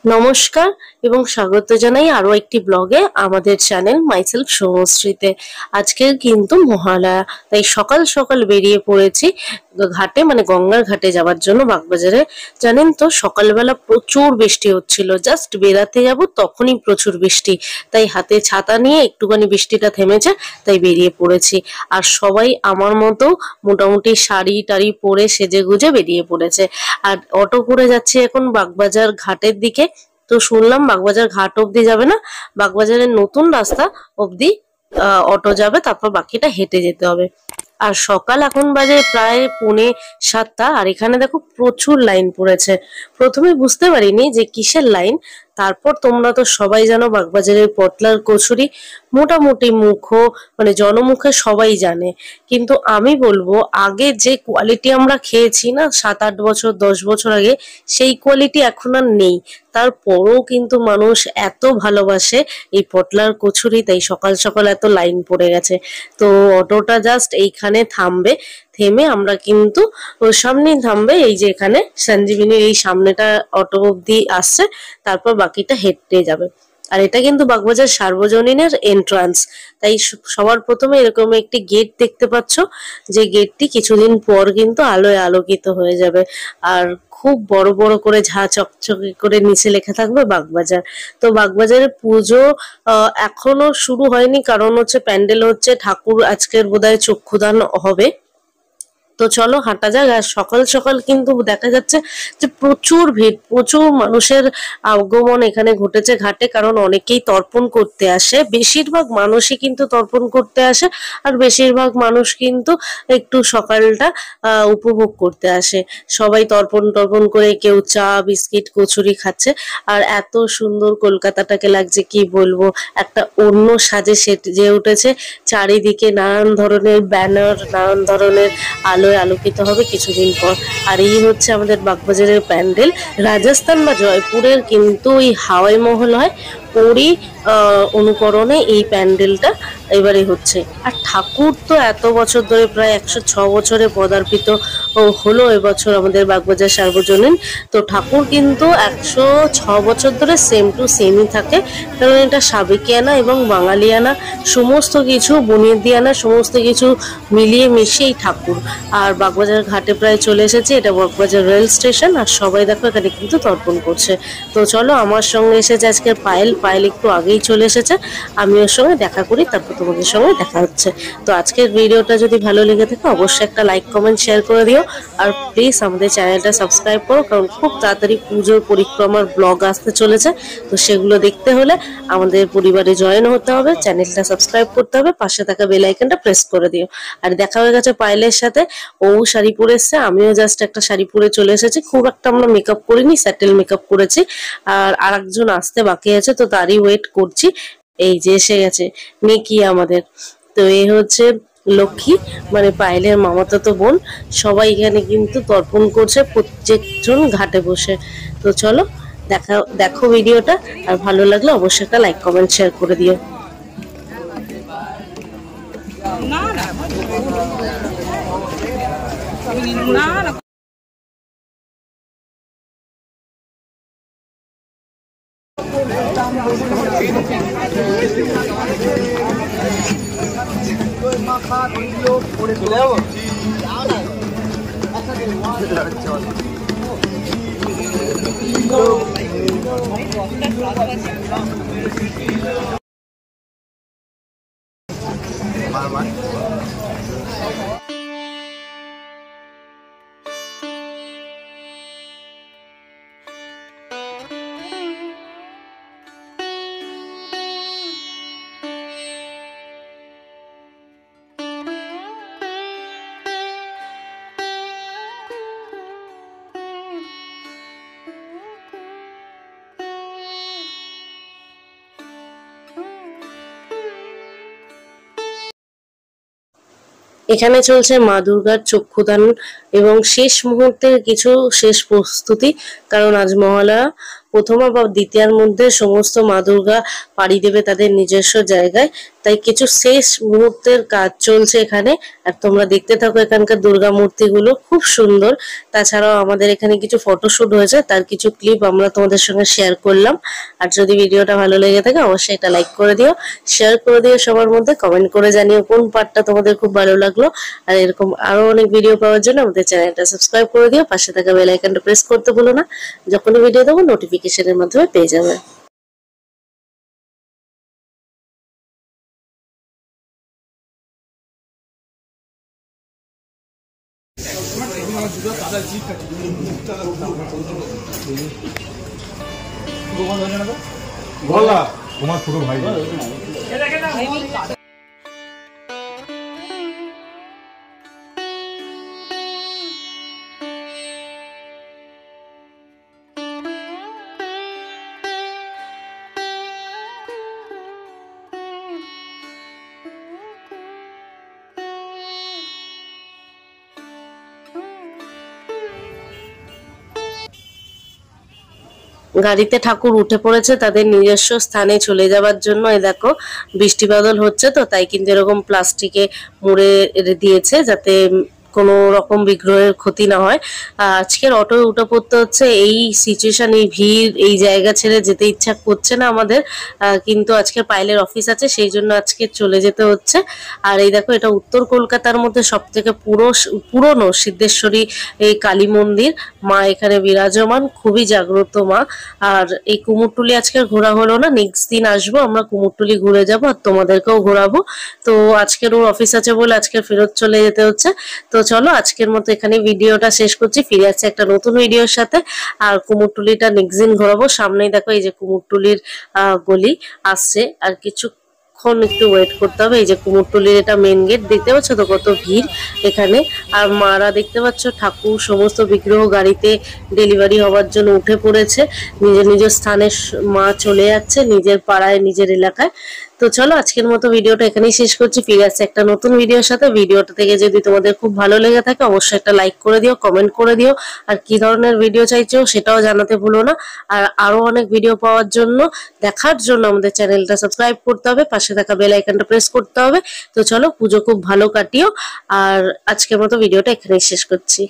নমস্কার এবং স্বাগত জানাই আরো একটি ব্লগে আমাদের চ্যানেল মাইসেলফ সৌমশ্রীতে। আজকে কিন্তু মহালয়া, তাই সকাল সকাল বেরিয়ে পড়েছি ঘাটে, মানে গঙ্গার ঘাটে যাওয়ার জন্য বাগবাজারে। জানেন তো সকালবেলা প্রচুর বৃষ্টি হচ্ছিল, জাস্ট বেরাতে যাব তখনই প্রচুর বৃষ্টি, তাই হাতে ছাতা নিয়ে একটুখানি বৃষ্টিটা থেমেছে তাই বেরিয়ে পড়েছি। আর সবাই আমার মতো মোটামুটি শাড়ি টাড়ি পরে সেজে গুজে বেরিয়ে পড়েছে। আর অটো করে যাচ্ছি এখন বাগবাজার ঘাটের দিকে। তো শুনলাম বাগবাজার ঘাট অব্দি যাবে না, বাগবাজারের নতুন রাস্তা অব্দি অটো যাবে, তারপর বাকিটা হেঁটে যেতে হবে। আর সকাল এখন বাজে প্রায় 6:45, আর এখানে দেখো প্রচুর লাইন পড়েছে। প্রথমে বুঝতে পারিনি যে কিসের লাইন, তারপর তোমরা তো সবাই জানো বাগবাজারের পটলার কচুরি মোটামুটি মানে জনমুখে সবাই জানে। কিন্তু আমি বলবো আগে যে কোয়ালিটি আমরা খেয়েছি না 7-8 বছর 10 বছর আগে, সেই কোয়ালিটি এখন আর নেই। তারপরও কিন্তু মানুষ এত ভালোবাসে এই পটলার কচুরি, তাই সকাল সকাল এত লাইন পড়ে গেছে। তো অটোটা জাস্ট এইখানে থামবে, থেমে আমরা কিন্তু ওর সামনেই থামবে, এই যে এখানে সঞ্জীবিনীর এই সামনেটা অটো অব্দি আসছে, তারপর বাকিটা হেঁটে যাবে। আর এটা কিন্তু বাগবাজার সার্বজনীনের এন্ট্রান্স, তাই সবার প্রথমে এরকম একটি গেট দেখতে পাচ্ছ, যে গেটটি কিছুদিন পর কিন্তু আলোয় আলোকিত হয়ে যাবে। আর খুব বড় বড় করে ঝা চকচকে করে নিচে লেখা থাকবে বাগবাজার। তো বাগবাজারের পুজো এখনো শুরু হয়নি, কারণ হচ্ছে প্যান্ডেল হচ্ছে, ঠাকুর আজকের বোধহয় চক্ষুদান হবে। তো চলো হাঁটা যাক। আর সকাল সকাল কিন্তু দেখা যাচ্ছে যে প্রচুর ভিড়, প্রচুর মানুষের আগমন এখানে ঘটেছে ঘাটে, কারণ অনেকেই তর্পণ করতে আসে। বেশিরভাগ মানুষই কিন্তু তর্পণ করতে আসে, আর বেশিরভাগ মানুষ কিন্তু একটু সকালটা উপভোগ করতে আসে। সবাই তর্পণ টর্পণ করে কেউ চা বিস্কিট কচুরি খাচ্ছে। আর এত সুন্দর কলকাতাটাকে লাগছে কি বলবো, একটা অন্য সাজে সেজে উঠেছে। চারিদিকে নানান ধরনের ব্যানার, নানান ধরনের আলোয় আলোকিত হবে কিছুদিন পর। আর এই হচ্ছে আমাদের বাগবাজারের প্যান্ডেল। রাজস্থান বা জয়পুরের কিন্তু এই হাওয়াই মহল হয়, ওরই অনুকরণে এই প্যান্ডেলটা এবারে হচ্ছে। আর ঠাকুর তো এত বছর ধরে, প্রায় 106 বছরে পদার্পিত হলো এবছর আমাদের বাগবাজার সার্বজনীন। তো ঠাকুর কিন্তু 106 বছর ধরে সেম টু সেমই থাকে, কারণ এটা সাবেকিয়ানা এবং বাঙালিয়ানা সমস্ত কিছু, বুনিয়াদিয়ানা সমস্ত কিছু মিলিয়ে মিশিয়ে এই ঠাকুর। আর বাগবাজার ঘাটে প্রায় চলে এসেছে, এটা বাগবাজার রেল স্টেশন। আর সবাই দেখো এখানে কিন্তু তর্পণ করছে। তো চলো, আমার সঙ্গে এসেছে আজকের পায়েল একটু আগেই চলে এসেছে, আমি ওর সঙ্গে দেখা করি, তারপর তোমাদের সঙ্গে দেখা হচ্ছে। তো আজকের ভিডিওটা যদি ভালো লেগে থাকে অবশ্যই একটা লাইক কমেন্ট শেয়ার করে দিও। আর প্লিজ আমাদের চ্যানেলটা সাবস্ক্রাইব করো, কারণ খুব তাড়াতাড়ি পুজোর পরিক্রমার ব্লগ আসতে চলেছে। তো সেগুলো দেখতে হলে আমাদের পরিবারে জয়েন হতে হবে, চ্যানেলটা সাবস্ক্রাইব করতে হবে, পাশে থাকা বেল আইকনটা প্রেস করে দিও। আর দেখা হয়ে গেছে পায়েলের সাথে, ও শাড়ি পরে এসছে, আমিও জাস্ট একটা শাড়ি পরে চলে এসেছি। খুব একটা আমরা মেকআপ করিনি, স্যাটেল মেকআপ করেছি। আর আরেকজন আসতে বাকি আছে, তো তারই ওয়েট করছি। এই যে এসে গেছে নেকি আমাদের। তো এই হচ্ছে লক্ষ্মী, মানে পায়েলের মামাতো বোন। সবাই এখানে কিন্তু তর্পণ করছে, প্রত্যেকজন ঘাটে বসে। তো চলো দেখো ভিডিওটা, আর ভালো লাগলে অবশ্যই একটা লাইক কমেন্ট শেয়ার করে দিও। এখানে চলছে মা দুর্গার চক্ষুদান এবং শেষ মুহূর্তের কিছু শেষ প্রস্তুতি, কারণ আজ মহালয়া। প্রথমা বা দ্বিতীয়ার মধ্যে সমস্ত মা দুর্গা পাড়ি দেবে তাদের নিজস্ব জায়গায়। তাই কিছু শেষ মুহূর্তের কাজ চলছে এখানে। আর তোমরা দেখতে থাকো এখানকার দুর্গা মূর্তিগুলো, খুব সুন্দর। তাছাড়াও আমাদের এখানে কিছু ফটোশুট হয়েছে, তার কিছু ক্লিপ আমরা তোমাদের সঙ্গে শেয়ার করলাম। আর যদি ভিডিওটা ভালো লেগে থাকে অবশ্যই এটা লাইক করে দিও, শেয়ার করে দিও সবার মধ্যে, কমেন্ট করে জানিও কোন পার্টটা তোমাদের খুব ভালো লাগলো। আর এরকম আরো অনেক ভিডিও পাওয়ার জন্য আমাদের চ্যানেলটা সাবস্ক্রাইব করে দিও, পাশে থাকা বেল আইকনটা প্রেস করতে ভুলো না। যখনই ভিডিও দেবো নোটিফিকেশনের মাধ্যমে পেয়ে যাবে। বলা তোমার ছোট ভাই গাড়িতে ঠাকুর উঠে পড়েছে তাদের নিজস্ব স্থানে চলে যাওয়ার জন্য। এই দেখো বৃষ্টি বাদল হচ্ছে তো, তাই কিন্তু এরকম প্লাস্টিকে মুড়ে দিয়েছে যাতে কোনো রকম বিগ্রহের ক্ষতি না হয়। আজকের অটোয় উঠে পড়তে হচ্ছে, এই সিচুয়েশন, এই ভিড়, এই জায়গা ছেড়ে যেতে ইচ্ছা করছে না আমাদের। কিন্তু আজকে পাইলের অফিস আছে, সেই জন্য আজকে চলে যেতে হচ্ছে। আর এই দেখো এটা উত্তর কলকাতার মধ্যে সব থেকে পুরনো সিদ্ধেশ্বরী এই কালী মন্দির। মা এখানে বিরাজমান, খুবই জাগ্রত মা। আর এই কুমোরটুলি আজকে ঘোরা হলো না, নেক্সট দিন আসবো আমরা কুমোরটুলি ঘুরে যাবো আর তোমাদেরকেও ঘোরাবো। তো আজকের ওর অফিস আছে বলে আজকে ফেরত চলে যেতে হচ্ছে। তো চলো আজকের মতো এখানে ভিডিওটা শেষ করছি, ফিরে আসছে একটা নতুন ভিডিওর সাথে। আর কুমোরটুলিটা নেক্সট দিন ঘোরাবো। সামনেই দেখো এই যে কুমোরটুলির গলি আসছে, আর কিছুক্ষণ একটু ওয়েট করতে হবে। এই যে কুমোরটুলির এটা মেন গেট, দেখতে পাচ্ছ তো কত ভিড় এখানে। আর মারা দেখতে পাচ্ছ ঠাকুর সমস্ত বিগ্রহ গাড়িতে ডেলিভারি হওয়ার জন্য উঠে পড়েছে। নিজের নিজের স্থানে মা চলে যাচ্ছে, নিজের পাড়ায় নিজের এলাকায়। তো চলো আজকের মতো ভিডিওটা এখানেই শেষ করছি, ফিরে আসছে একটা নতুন ভিডিওর সাথে। ভিডিওটা থেকে যদি তোমাদের খুব ভালো লেগে থাকে অবশ্যই একটা লাইক করে দিও, কমেন্ট করে দিও। আর কি ধরনের ভিডিও চাইছো সেটাও জানাতে ভুলো না। আর আরো অনেক ভিডিও পাওয়ার জন্য, দেখার জন্য আমাদের চ্যানেলটা সাবস্ক্রাইব করতে হবে, পাশে থাকা বেল আইকনটা প্রেস করতে হবে। তো চলো পুজো খুব ভালো কাটিও। আর আজকের মতো ভিডিওটা এখানেই শেষ করছি।